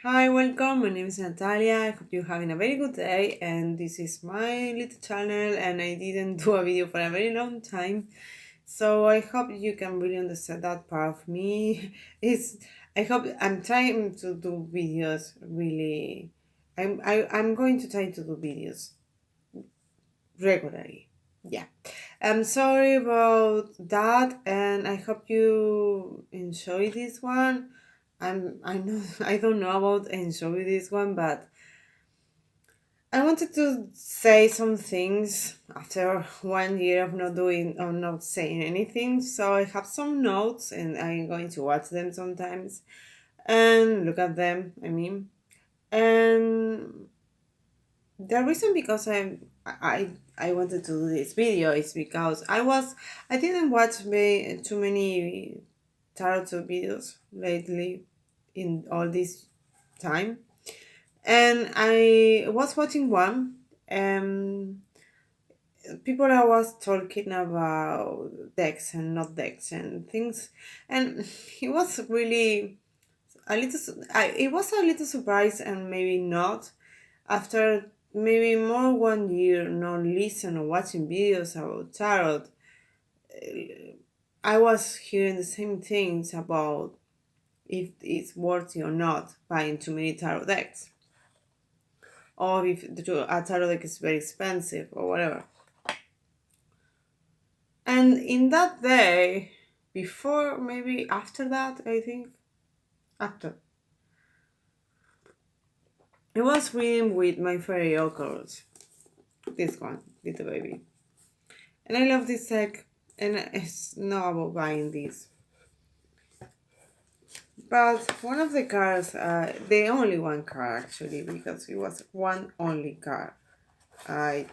Hi, welcome. My name is Natalia. I hope you're having a very good day. And this is my little channel, and I didn't do a video for a very long time. So I hope you can really understand that part of me. It's I hope I'm trying to do videos really. I'm going to try to do videos regularly. Yeah. I'm sorry about that, and I hope you enjoy this one. I know I don't know about enjoy this one, but I wanted to say some things after 1 year of not doing or not saying anything. So I have some notes, and I'm going to watch them sometimes and look at them. And the reason because I wanted to do this video is because I didn't watch too many tarot videos lately in all this time, and I was watching one. Um, People I was talking about decks and not decks and things, and it was really it was a little surprise and maybe not. After maybe more 1 year not listen or watching videos about tarot, I was hearing the same things about if it's worthy or not buying too many tarot decks, or if a tarot deck is very expensive or whatever. And in that day, before, maybe after that, I think, after, I was reading with my fairy oracles, this one, little baby. And I love this deck, and it's not about buying this. But one of the cards, the only one card actually, because it was one only card I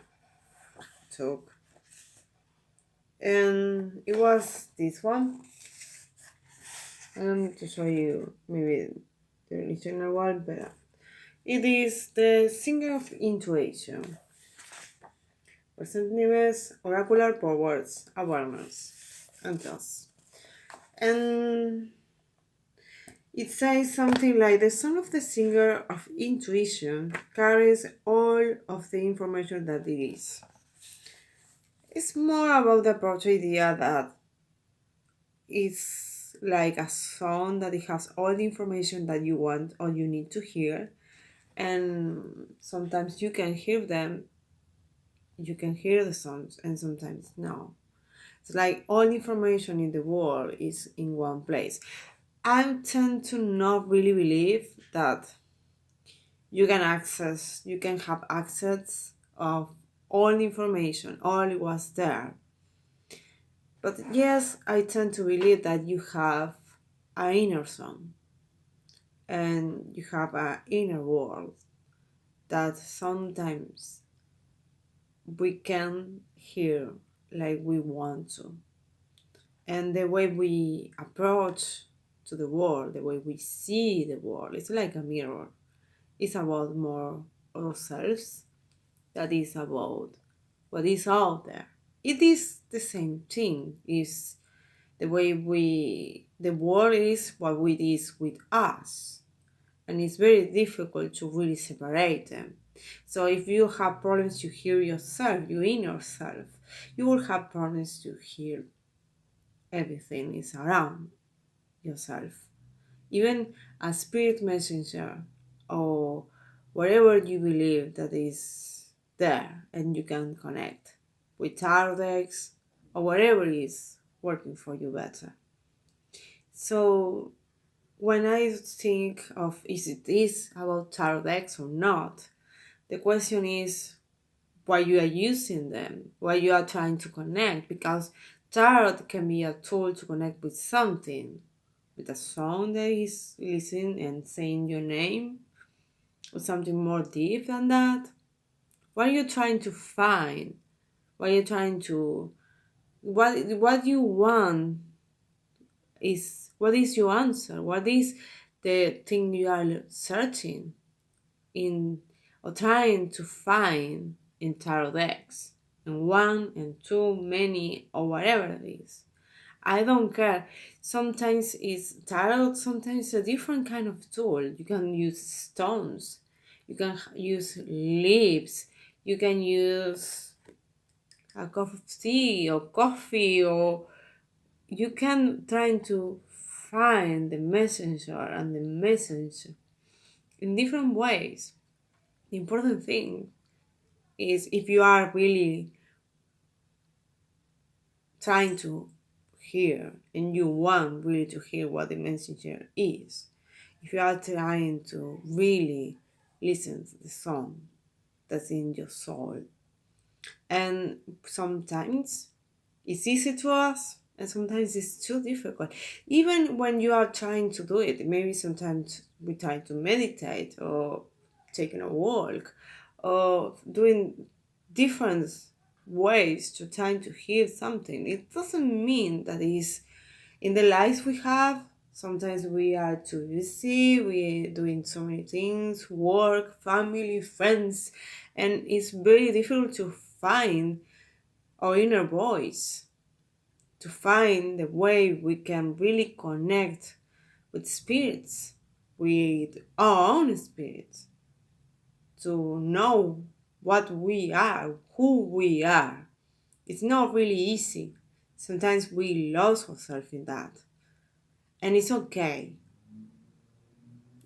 took. And it was this one. I'm going to show you maybe the original one, but it is the Singer of Intuition. Presentiveness, oracular powers, awareness, and trust. And it says something like the son of the singer of intuition carries all of the information that it is. It's more about the approach idea that it's like a song that it has all the information that you want or you need to hear, and sometimes you can hear the songs, and sometimes no. It's like all information in the world is in one place. I tend to not really believe that you can have access of all information, all was there. But yes, I tend to believe that you have an inner song and you have an inner world that sometimes we can hear like we want to. And the way we approach to the world, the way we see the world, it's like a mirror. It's about more ourselves, that is about what is out there. It is the same thing. Is the world is what it is with us, and it's very difficult to really separate them. So if you have problems to hear yourself, your inner self, you will have problems to hear everything is around yourself. Even a spirit messenger or whatever you believe that is there, and you can connect with tarot decks or whatever is working for you better. So when I think of is it this about tarot decks or not, the question is why you are using them, why you are trying to connect, because tarot can be a tool to connect with something, with a song that is listening and saying your name, or something more deep than that. What are you trying to find? What are you trying to what you want is what is your answer? What is the thing you are searching in or trying to find in tarot decks? And one and two, many, or whatever it is. I don't care. Sometimes it's tarot, sometimes a different kind of tool. You can use stones, you can use leaves, you can use a cup of tea or coffee, or you can try to find the messenger and the message in different ways. The important thing is, if you are really trying to hear and you want really to hear what the messenger is, if you are trying to really listen to the song that's in your soul. And sometimes it's easy to us and sometimes it's too difficult. Even when you are trying to do it, maybe sometimes we try to meditate or taking a walk or doing different ways to try to hear something. It doesn't mean that it's in the lives we have. Sometimes we are too busy, we're doing so many things, work, family, friends, and it's very difficult to find our inner voice, to find the way we can really connect with spirits, with our own spirits, to know what we are, who we are. It's not really easy. Sometimes we lose ourselves in that. And it's okay.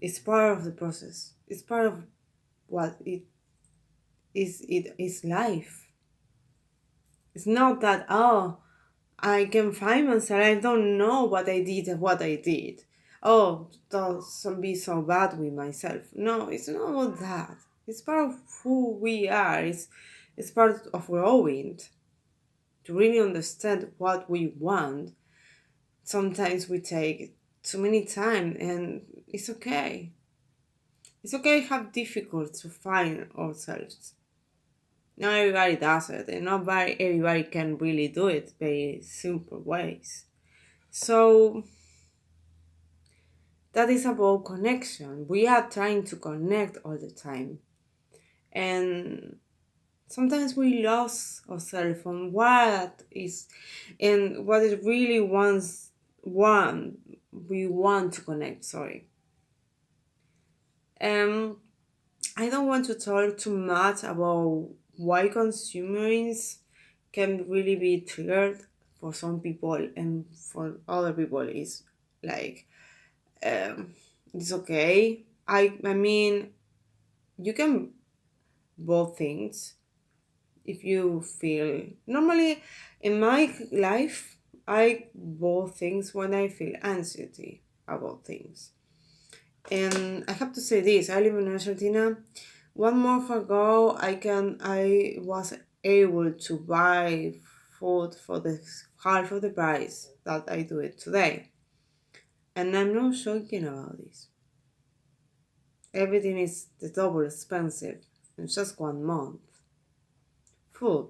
It's part of the process. It's part of what it is life. It's not that, oh, I can find myself, I don't know what I did and what I did. Oh, don't be so bad with myself. No, it's not about that. It's part of who we are. It's part of growing, to really understand what we want. Sometimes we take too many time, and it's okay. It's okay to have difficult to find ourselves. Not everybody does it, and not everybody can really do it very simple ways. So that is about connection. We are trying to connect all the time, and sometimes we lose ourselves on what is and what it really want we want to connect. Sorry. I don't want to talk too much about why consumerism can really be triggered for some people, and for other people is like, it's okay. I mean, you can both things if you feel. Normally in my life, I both things when I feel anxiety about things. And I have to say this, I live in Argentina. 1 month ago, I was able to buy food for the half of the price that I do it today. And I'm not joking about this. Everything is the double expensive in just 1 month. Food,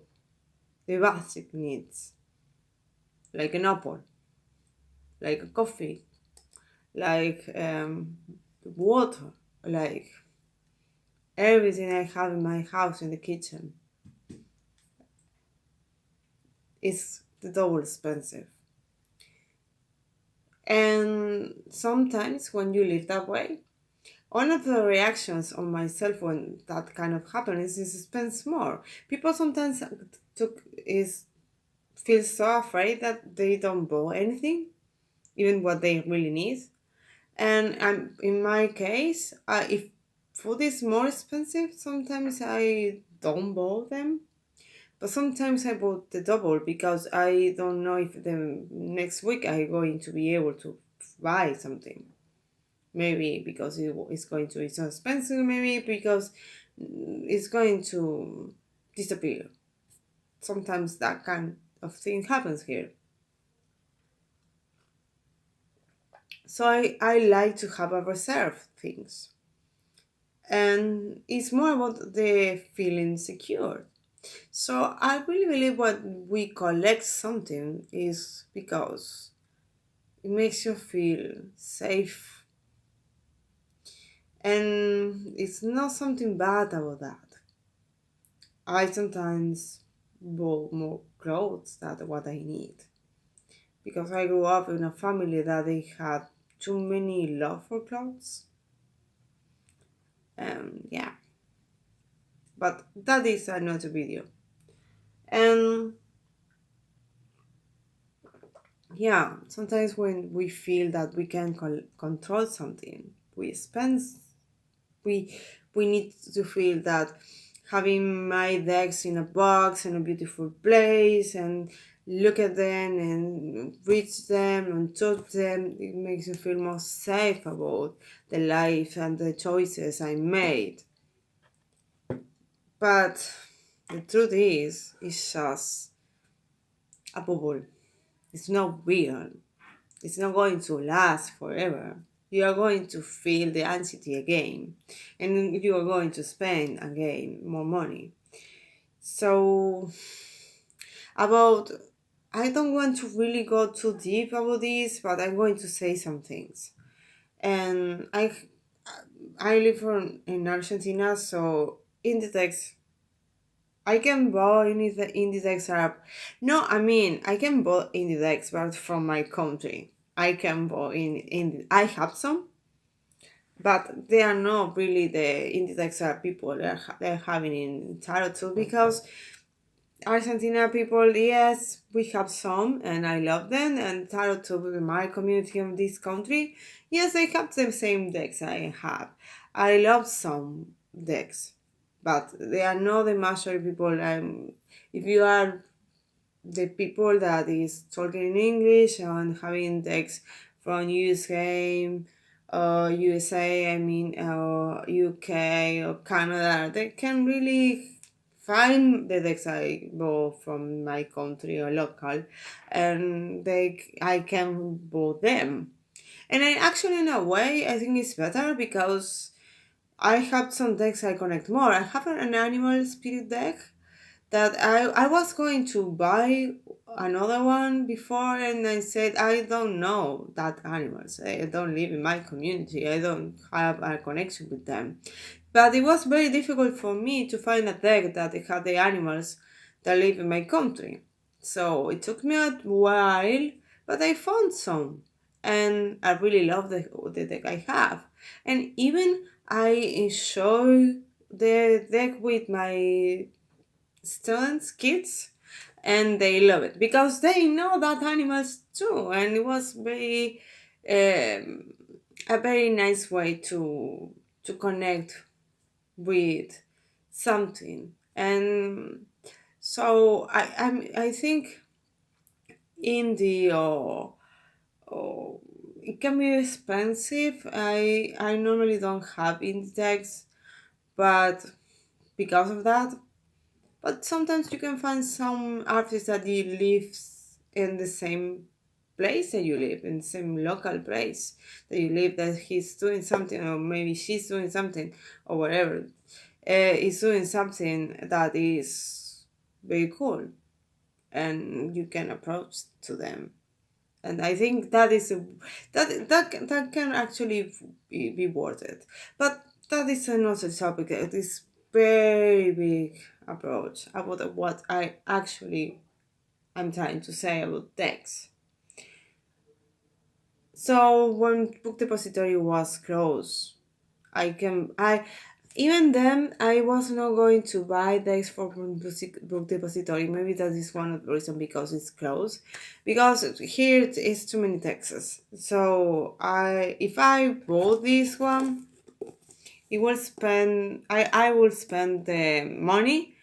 the basic needs, like an apple, like a coffee, like water, like everything I have in my house in the kitchen is the double expensive. And sometimes when you live that way, one of the reactions on myself when that kind of happens is spend more. People sometimes feel so afraid that they don't buy anything, even what they really need. And in my case, if food is more expensive, sometimes I don't buy them. But sometimes I bought the double because I don't know if the next week I'm going to be able to buy something. Maybe because it's going to be so expensive, maybe because it's going to disappear. Sometimes that kind of thing happens here. So I like to have a reserve things. And it's more about the feeling secure. So I really believe when we collect something is because it makes you feel safe. And it's not something bad about that. I sometimes buy more clothes than what I need because I grew up in a family that they had too many love for clothes. Yeah, but that is another video. And yeah, sometimes when we feel that we can control something, we spend, we we need to feel that having my decks in a box in a beautiful place and look at them and reach them and touch them, it makes you feel more safe about the life and the choices I made. But the truth is, it's just a bubble. It's not real. It's not going to last forever. You are going to feel the anxiety again, and you are going to spend again more money. So, about, I don't want to really go too deep about this, but I'm going to say some things. And I live in Argentina, so Inditex, I can buy Inditex app. No, I mean I can buy Inditex, but from my country. I can buy I have some, but they are not really the Inditex app people they're having in Tarot too, because Argentina people, yes, we have some, and I love them. And Tarot too, in my community of this country, yes, they have the same decks I have. I love some decks, but they are not the majority people. If you are the people that is talking in English and having decks from USA, I mean, UK or Canada, they can really find the decks I bought from my country or local, and I can buy them. And I actually, in a way, I think it's better because I have some decks I connect more. I have an animal spirit deck that I was going to buy another one before, and I said I don't know that animals. I don't live in my community. I don't have a connection with them. But it was very difficult for me to find a deck that had the animals that live in my country. So it took me a while, but I found some. And I really love the deck I have. And even I enjoy the deck with my students, kids, and they love it because they know that animals too, and it was um, a very nice way to connect with something. And so I think indie or it can be expensive. I normally don't have indie tags, but because of that. But sometimes you can find some artists that you live in the same place that you live, in the same local place that you live, that he's doing something, or maybe she's doing something, or whatever. Is doing something that is very cool, and you can approach to them. And I think that is that can actually be worth it. But that is another topic. It is very big approach about what I'm trying to say about decks. So when Book Depository was closed, I even then I was not going to buy decks for Book Depository. Maybe that is one of the reasons because it's closed. Because here it is too many taxes. So if I bought this one, I will spend the money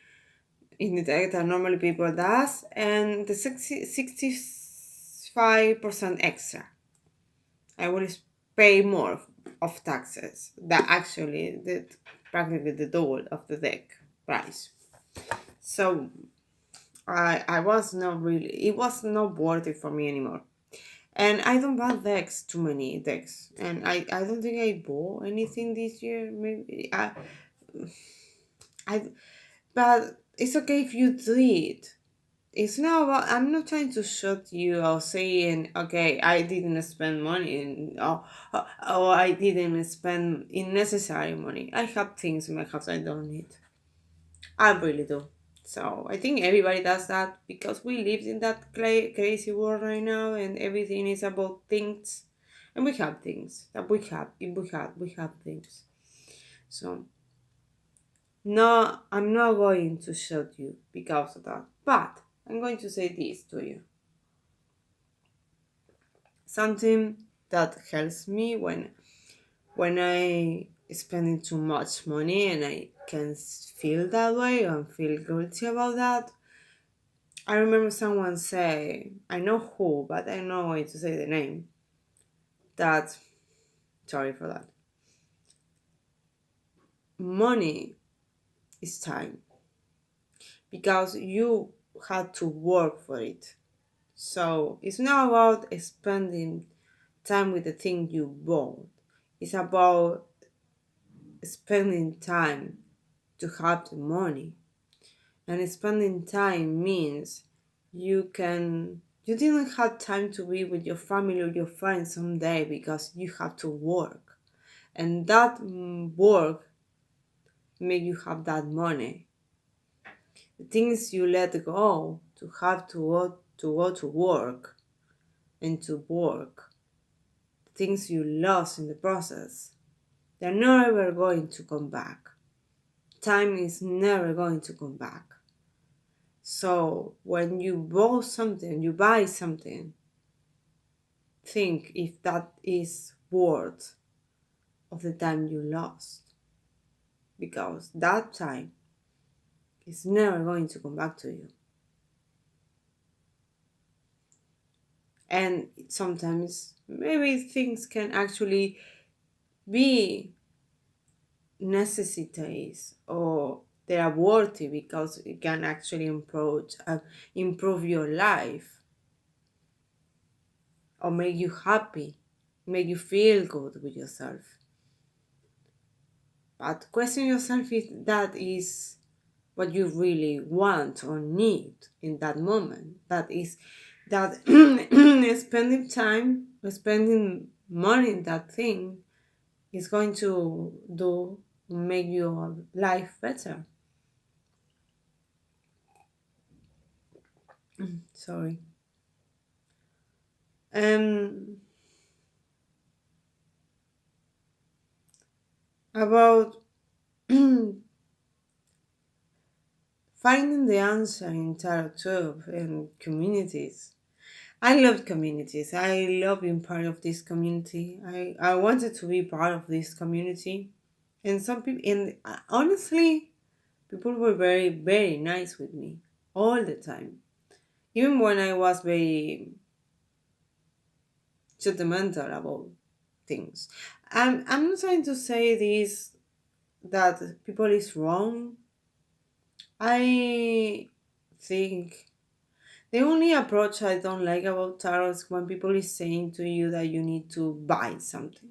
in the deck that normally people does, and the 65% extra. I will pay more of taxes that actually did practically the double of the deck price. So I was not really, it was not worth it for me anymore. And I don't buy decks, too many decks. And I don't think I bought anything this year. Maybe I but it's okay if you do it. It's not about, I'm not trying to shut you or saying, okay, I didn't spend money or I didn't spend unnecessary money. I have things in my house I don't need. I really do. So I think everybody does that because we live in that crazy world right now, and everything is about things, and we have things that we have. If we have things. So no, I'm not going to shoot you because of that, but I'm going to say this to you. Something that helps me when I spending too much money and I can feel that way and feel guilty about that. I remember someone say, I know who, but I'm not going to say the name, that, sorry for that, money is time because you had to work for it. So it's not about spending time with the thing you bought. It's about spending time to have the money. And spending time means you didn't have time to be with your family or your friends someday because you have to work. And that work make you have that money. The things you let go to have to go to work and to work, the things you lost in the process, they're never going to come back. Time is never going to come back. So when you buy something, think if that is worth of the time you lost. Because that time is never going to come back to you. And sometimes maybe things can actually be necessities or they are worthy because it can actually improve your life or make you happy, make you feel good with yourself. But question yourself if that is what you really want or need in that moment. That is that spending money in that thing is going to make your life better. Sorry. Um, about finding the answer in tarot tube and communities. I love communities. I love being part of this community. I wanted to be part of this community. And some people, and honestly, people were very, very nice with me all the time. Even when I was very sentimental about things. I'm not trying to say this that people is wrong. I think the only approach I don't like about tarot is when people is saying to you that you need to buy something.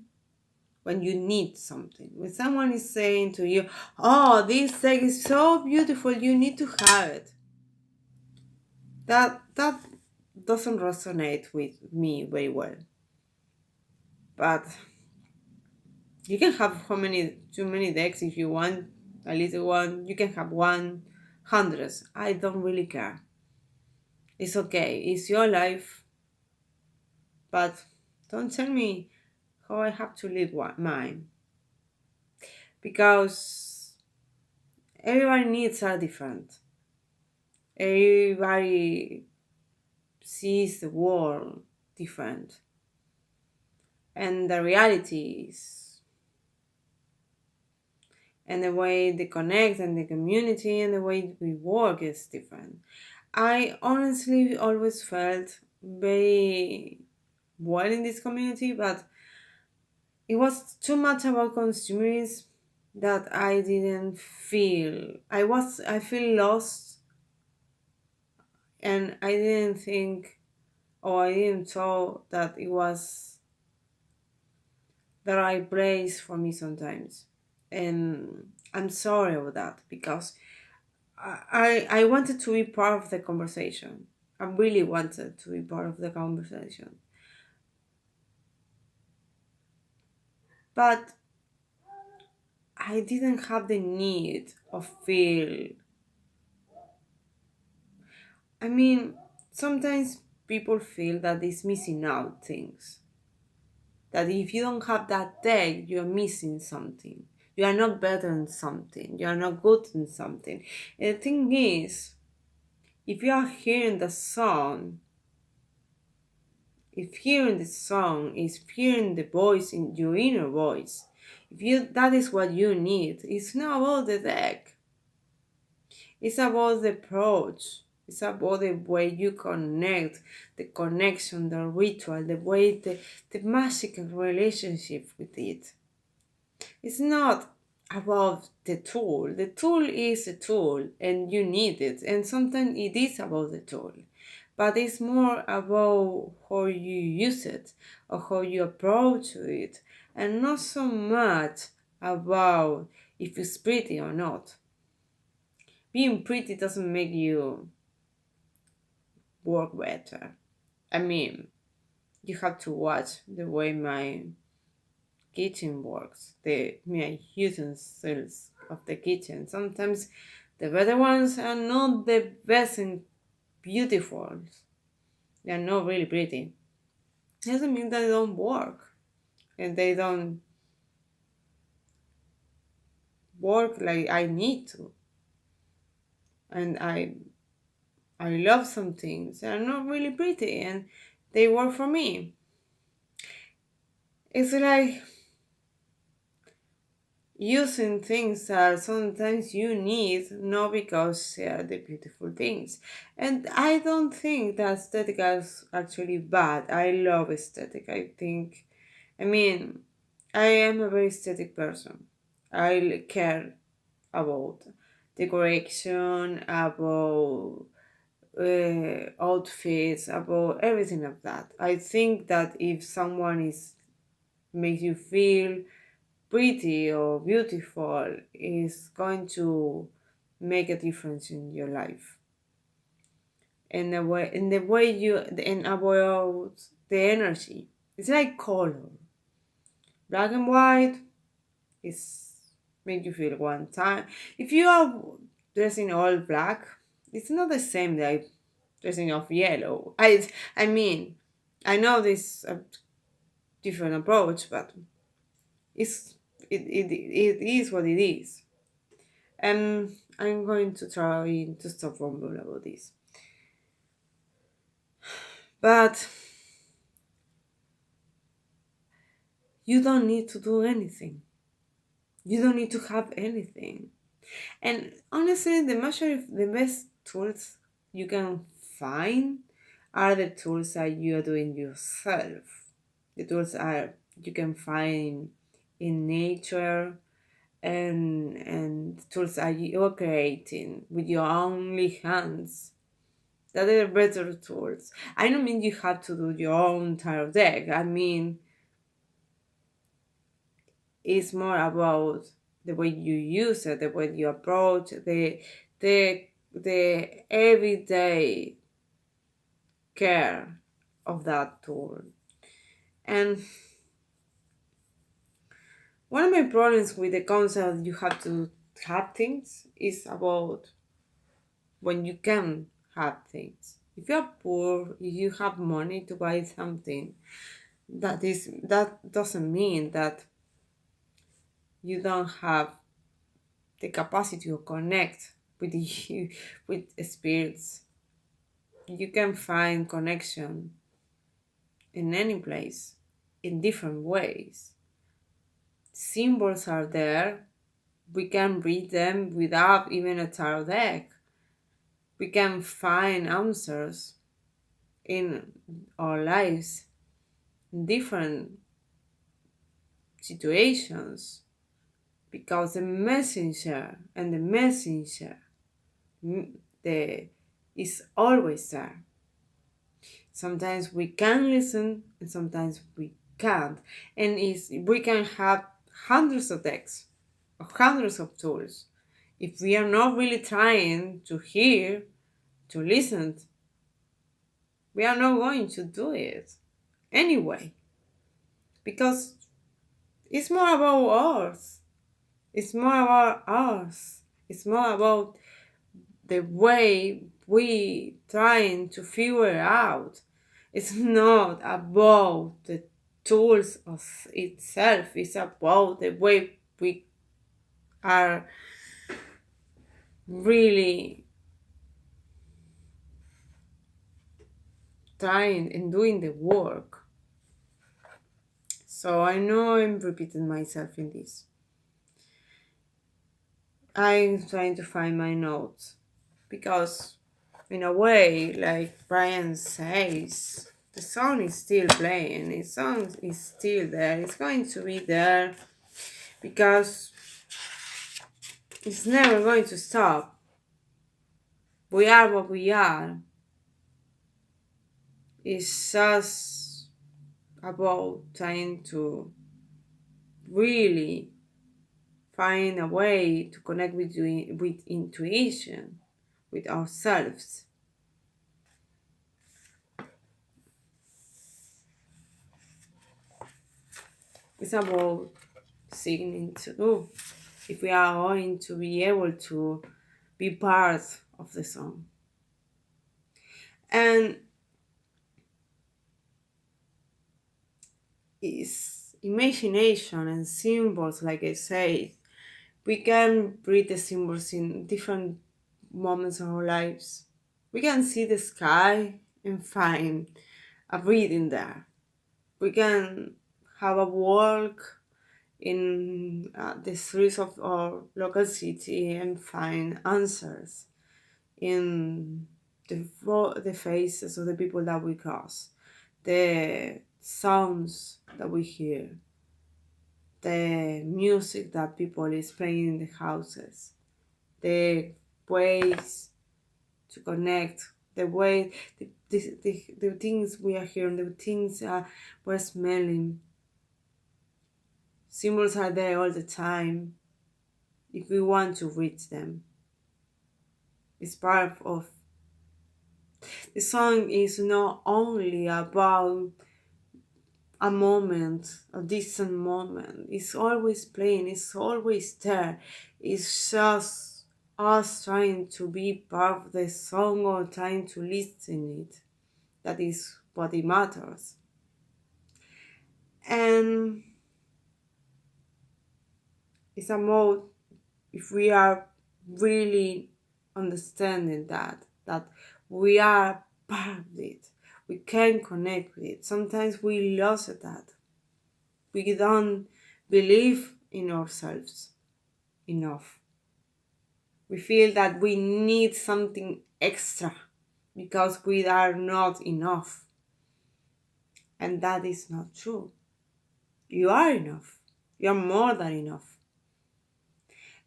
When you need something. When someone is saying to you, oh, this deck is so beautiful, you need to have it. That doesn't resonate with me very well. But you can have too many decks if you want a little one. You can have one, hundreds. I don't really care. It's okay. It's your life. But don't tell me how I have to live mine. Because everybody needs are different. Everybody sees the world different. And the realities and the way they connect and the community and the way we work is different. I honestly always felt very well in this community, but it was too much about consumerism that I didn't feel. I feel lost, and I didn't think or I didn't thought that it was the right place for me sometimes. And I'm sorry about that because I wanted to be part of the conversation. I really wanted to be part of the conversation. But I didn't have the need of feel I mean, sometimes people feel that it's missing out things. That if you don't have that deck, you're missing something. You are not better in something. You are not good in something. And the thing is, if you are hearing the song, if hearing the song is hearing the voice in your inner voice, if you that is what you need, it's not about the deck. It's about the approach. It's about the way you connect, the connection, the ritual, the way the magical relationship with it. It's not about the tool. The tool is a tool and you need it. And sometimes it is about the tool. But it's more about how you use it or how you approach it. And not so much about if it's pretty or not. Being pretty doesn't make you work better. I mean, you have to watch the way my kitchen works, the my utensils of the kitchen. Sometimes the better ones are not the best and beautiful. They are not really pretty. Doesn't mean that they don't work and they don't work like I need to. And I love some things that are not really pretty and they work for me. It's like using things that sometimes you need, not because they are the beautiful things. And I don't think that aesthetic is actually bad. I love aesthetic. I mean, I am a very aesthetic person. I care about decoration, about outfits, about everything of that. I think that if someone is makes you feel pretty or beautiful is going to make a difference in your life. And the way you and about the energy. It's like color. Black and white is make you feel one time. If you are dressing all black, it's not the same like dressing of yellow. I mean, I know this a different approach, but it is what it is. And I'm going to try to stop rambling about this. But you don't need to do anything. You don't need to have anything. And honestly, the best tools you can find are the tools that you are doing yourself. The tools are you can find in nature and tools that you are creating with your only hands. That are better tools. I don't mean you have to do your own tarot deck. I mean, it's more about the way you use it, the way you approach the the everyday care of that tool. And one of my problems with the concept you have to have things is about when you can have things. If you're poor, if you have money to buy something, that doesn't mean that you don't have the capacity to connect with you with spirits. You can find connection in any place in different ways. Symbols are there. We can read them without even a tarot deck. We can find answers in our lives in different situations because the messenger the is always there. Sometimes we can listen and sometimes we can't. And we can have hundreds of decks or hundreds of tools. If we are not really trying to hear, to listen, we are not going to do it anyway. Because it's more about us. It's more about us. It's more about the way we trying to figure out. It's not about the tools of itself, it's about the way we are really trying and doing the work. So I know I'm repeating myself in this. I'm trying to find my notes because, in a way, like Brian says, the song is still playing, the song is still there, it's going to be there because it's never going to stop. We are what we are. It's just about trying to really find a way to connect with intuition, with ourselves. It's about seeing to if we are going to be able to be part of the song. And it's imagination and symbols, like I say. We can read the symbols in different moments of our lives. We can see the sky and find a reading there. We can have a walk in the streets of our local city and find answers in the faces of the people that we cross, the sounds that we hear, the music that people is playing in the houses, the ways to connect, the way the things we are hearing, the things we're smelling. Symbols are there all the time if we want to reach them. It's part of the song is not only about a moment, a distant moment. It's always playing, it's always there. It's just us trying to be part of the song or trying to listen it. That is what it matters. And it's about if we are really understanding that we are part of it, we can connect with it. Sometimes we lose that. We don't believe in ourselves enough. We feel that we need something extra because we are not enough. And that is not true. You are enough. You are more than enough.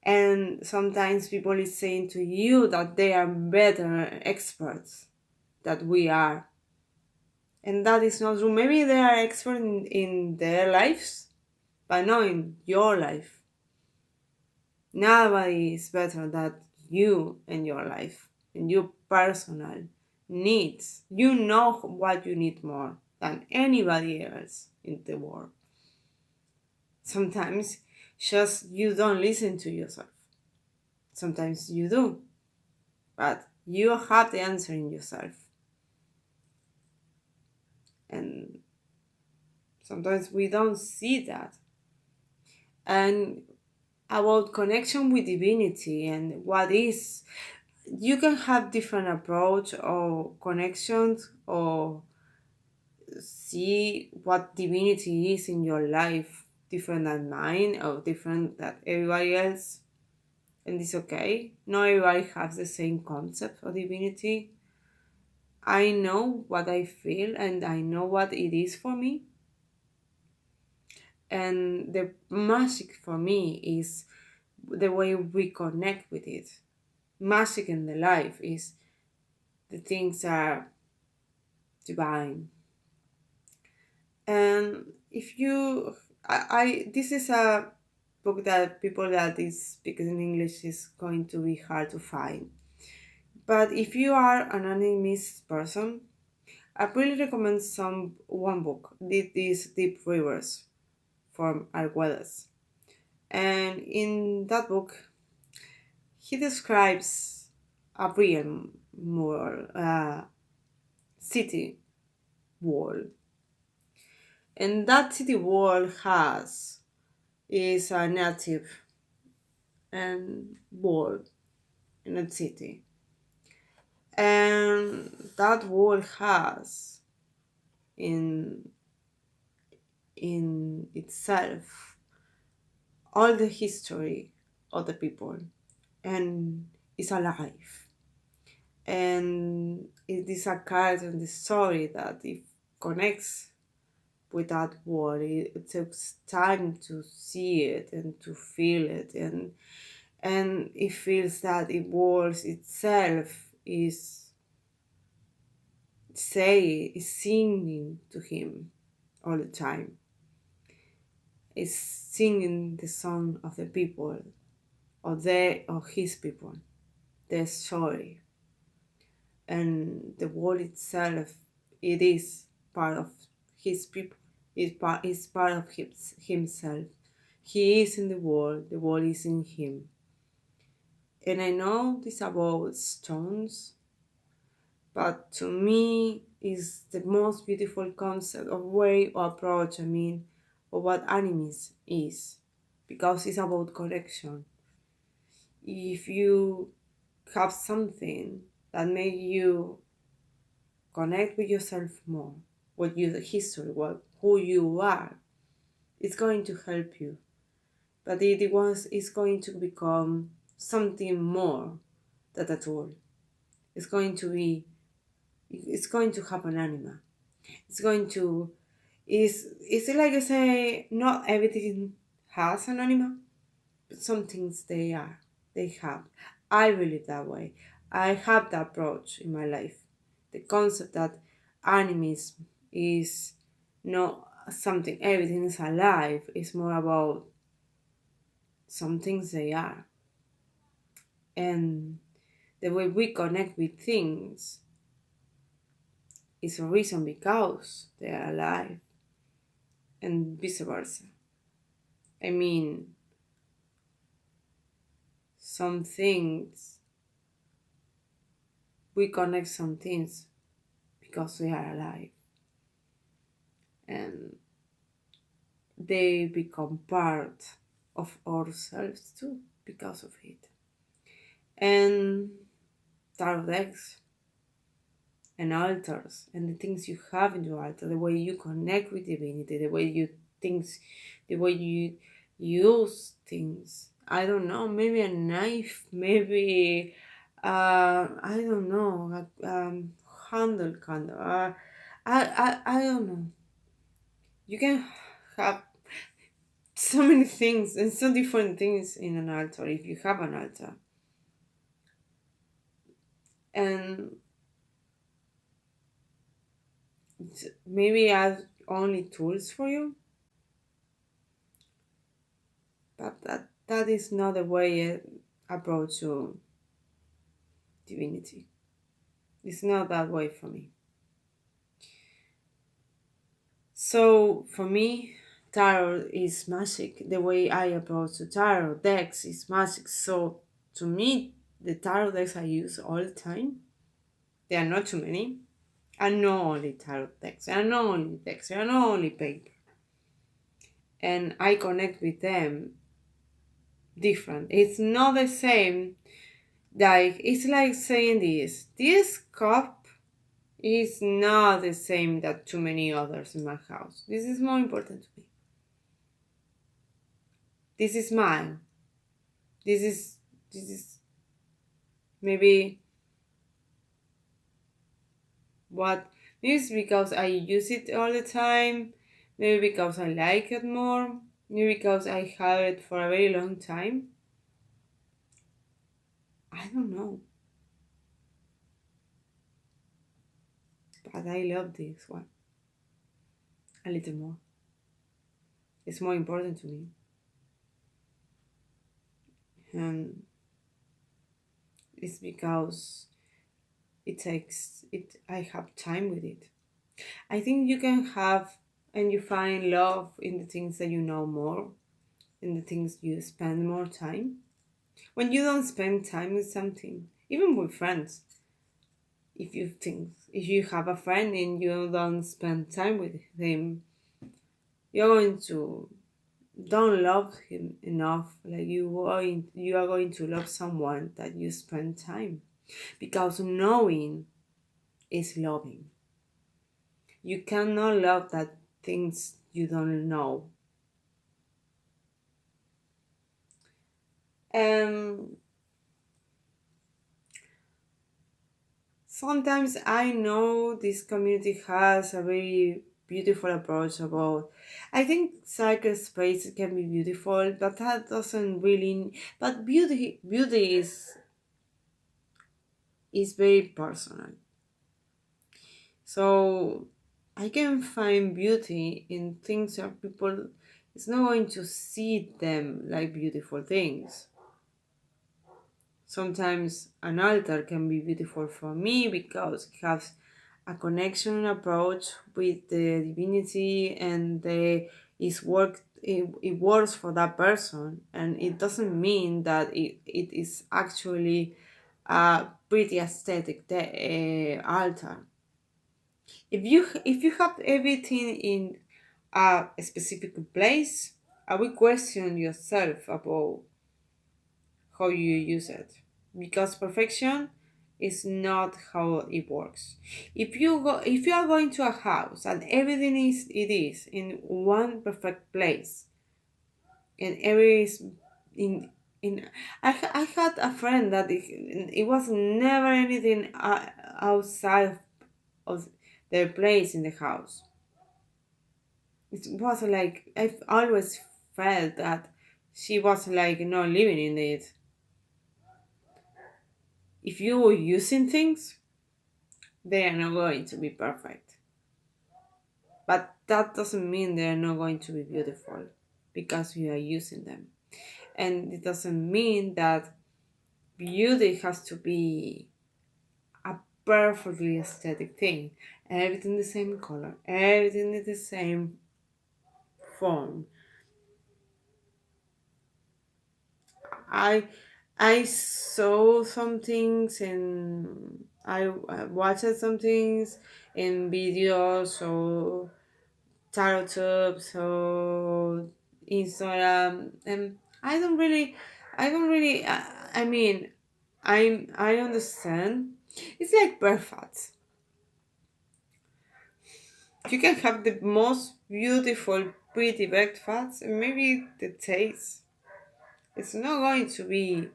And sometimes people is saying to you that they are better experts than we are. And that is not true. Maybe they are experts in their lives, but not in your life. Nobody is better than you in your life, in your personal needs. You know what you need more than anybody else in the world. Sometimes just you don't listen to yourself. Sometimes you do. But you have the answer in yourself. And sometimes we don't see that. And about connection with divinity and what is, you can have different approach or connections or see what divinity is in your life, different than mine or different than everybody else. And it's okay. Not everybody has the same concept of divinity. I know what I feel and I know what it is for me. And the magic for me is the way we connect with it. Magic in the life is the things are divine. And if you, I this is a book that people that is speaking in English is going to be hard to find. But if you are an animist person, I really recommend one book. This is Deep Rivers from Arguelles. And in that book, he describes a real world, city world. And that city world is a native and world in a city. And that world has in itself all the history of the people, and is alive. And it is a character in the story that it connects with that world. It takes time to see it and to feel it, and it feels that the world itself is singing to him all the time. Is singing the song of the people, of his people, their story. And the world itself, it is part of his people, is part of himself. He is in the world is in him. And I know this about stones, but to me is the most beautiful concept of way or approach, of what animism is, because it's about connection. If you have something that makes you connect with yourself more, with your history, who you are, it's going to help you. But it's going to become something more than a tool. It's going to have an anima. It's like I say, not everything has an anima, but some things they have. I believe that way. I have that approach in my life. The concept that animism is not something, everything is alive, is more about some things they are. And the way we connect with things is a reason because they are alive, and vice versa. I mean, some things, we connect some things because we are alive, and they become part of ourselves too because of it. And tarot decks and altars and the things you have in your altar, the way you connect with divinity, the way you things, the way you use things. I don't know, maybe a knife, maybe I don't know, handle candle. I don't know. You can have so many things and so different things in an altar if you have an altar. And maybe I have only tools for you, but that is not the way I approach to divinity. It's not that way for me. So for me, tarot is magic. The way I approach the tarot decks is magic. So to me, the tarot decks I use all the time, there are not too many. And not only tarot decks, and not only decks, and not only paper. And I connect with them different. It's not the same. Like, it's like saying this cup is not the same that too many others in my house. This is more important to me. This is mine. This is maybe what, maybe it's because I use it all the time, maybe because I like it more, maybe because I have it for a very long time. I don't know. But I love this one a little more. It's more important to me. And it's because I have time with it. I think you can have and you find love in the things that you know more, in the things you spend more time. When you don't spend time with something, even with friends. If you have a friend and you don't spend time with him, you're going to don't love him enough. Like you are going to love someone that you spend time, because knowing is loving. You cannot love that things you don't know. And sometimes I know this community has a very beautiful approach about. I think sacred space can be beautiful, but that doesn't really. But beauty is very personal. So I can find beauty in things that people is not going to see them like beautiful things. Sometimes an altar can be beautiful for me because it has a connection approach with the divinity, and it works for that person, and it doesn't mean that it is actually a pretty aesthetic altar. If you have everything in a specific place, I will question yourself about how you use it, because perfection is not how it works. If you are going to a house and everything is in one perfect place, and every is in I had a friend that it was never anything outside of their place in the house. It was like I've always felt that she was like not living in it. If you're using things, they are not going to be perfect. But that doesn't mean they're not going to be beautiful because you are using them. And it doesn't mean that beauty has to be a perfectly aesthetic thing. Everything the same color, everything is the same form. I I saw some things and I watched some things in videos or tarot tubes or Instagram, and I mean, I understand. It's like breakfast. You can have the most beautiful, pretty breakfast, and maybe the taste it's not going to be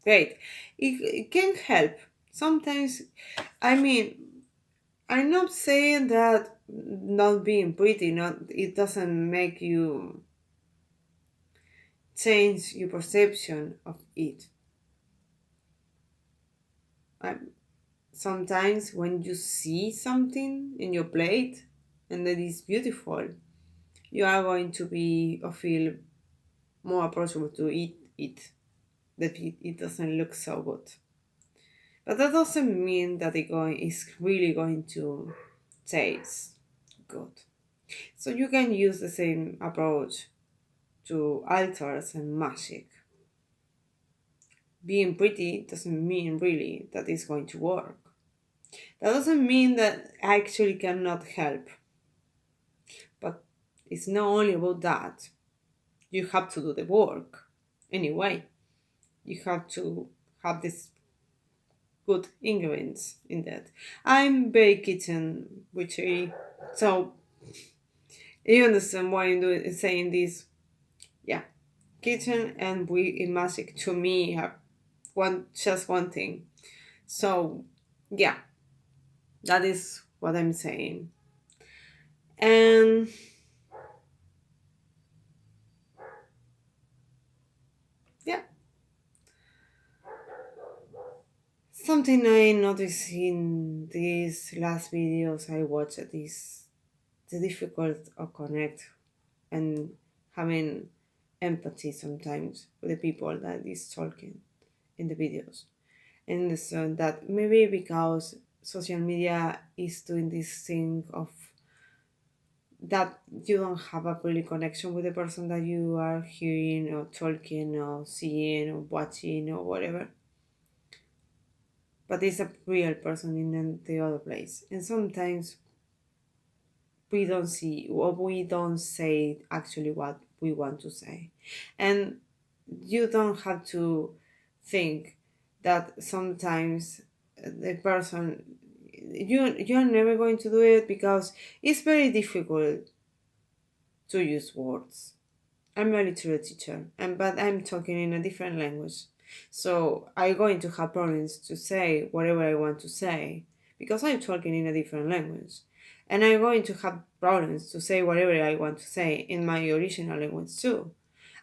great. It can help. Sometimes, I mean, I'm not saying that not being pretty, not it doesn't make you change your perception of it. Um, Sometimes when you see something in your plate and that is beautiful, you are going to be or feel more approachable to eat it. That it doesn't look so good. But that doesn't mean that is really going to taste good. So you can use the same approach to altars and magic. Being pretty doesn't mean really that it's going to work. That doesn't mean that actually cannot help, but it's not only about that. You have to do the work anyway. You have to have this good ingredients in that. I'm very kitchen witchery, so you understand why I'm saying this. Yeah, kitchen and we in magic to me are just one thing. So yeah, that is what I'm saying. And yeah, something I noticed in these last videos I watched is the difficult to connect and having empathy sometimes with the people that is talking in the videos. And so that maybe because social media is doing this thing of that you don't have a really connection with the person that you are hearing or talking or seeing or watching or whatever. but it's a real person in the other place. And sometimes we don't see, or we don't say actually what we want to say. And you don't have to think that sometimes the person, you're never going to do it, because it's very difficult to use words. I'm a literary teacher, but I'm talking in a different language. So I'm going to have problems to say whatever I want to say, because I'm talking in a different language. And I'm going to have problems to say whatever I want to say in my original language too.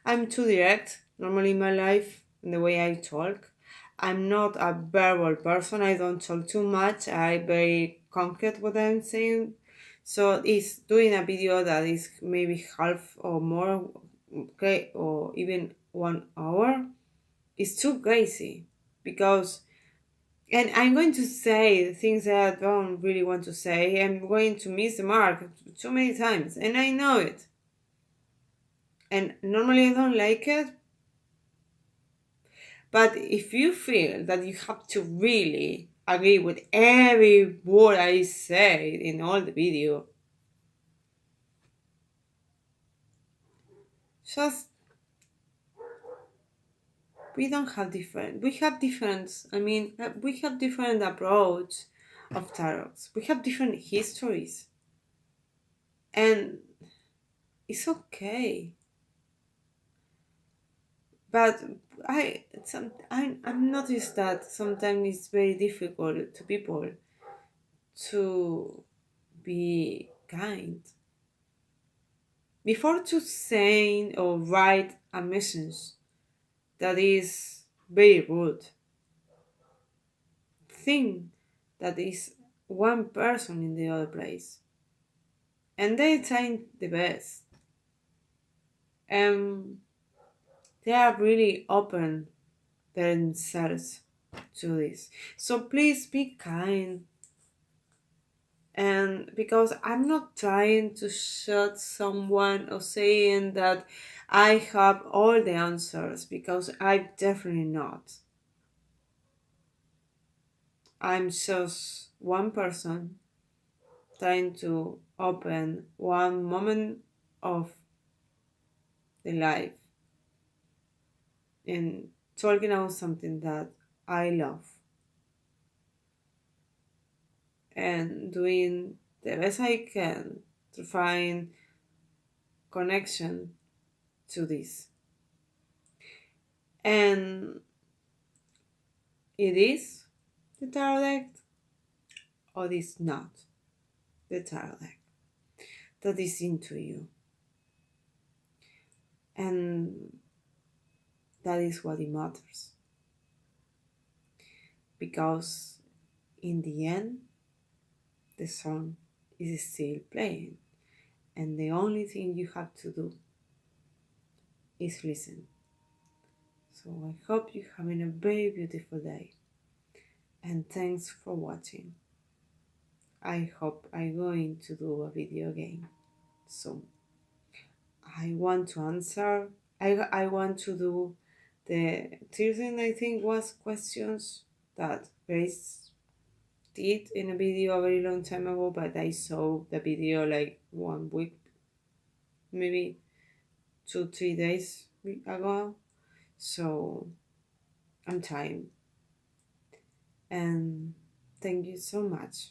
I'm too direct normally in my life in the way I talk. I'm not a verbal person. I don't talk too much. I'm very concrete what I'm saying. So it's doing a video that is maybe half or more, okay, or even 1 hour is too crazy, because, and I'm going to say things that I don't really want to say. I'm going to miss the mark too many times, and I know it. And normally I don't like it, but if you feel that you have to really agree with every word I say in all the video, just, we have different, I mean, we have different approach of tarots. We have different histories, and it's okay. But I'm noticed that sometimes it's very difficult to people to be kind. Before to saying or write a message that is very rude, think that is one person in the other place, and they trying the best, and they are really open themselves to this. So please be kind. And because I'm not trying to shut someone or saying that I have all the answers, because I'm definitely not. I'm just one person trying to open one moment of the life and talking about something that I love, and doing the best I can to find connection to this. And it is the tarot deck, or it is not the tarot deck that is into you. And that is what it matters. Because in the end, the song is still playing. And the only thing you have to do is listen. So I hope you're having a very beautiful day. And thanks for watching. I hope I'm going to do a video again soon. I want to answer. I want to do the 13, I think, was questions that Grace did in a video a very long time ago, but I saw the video like 1 week, maybe 2-3 days ago. So I'm trying. And thank you so much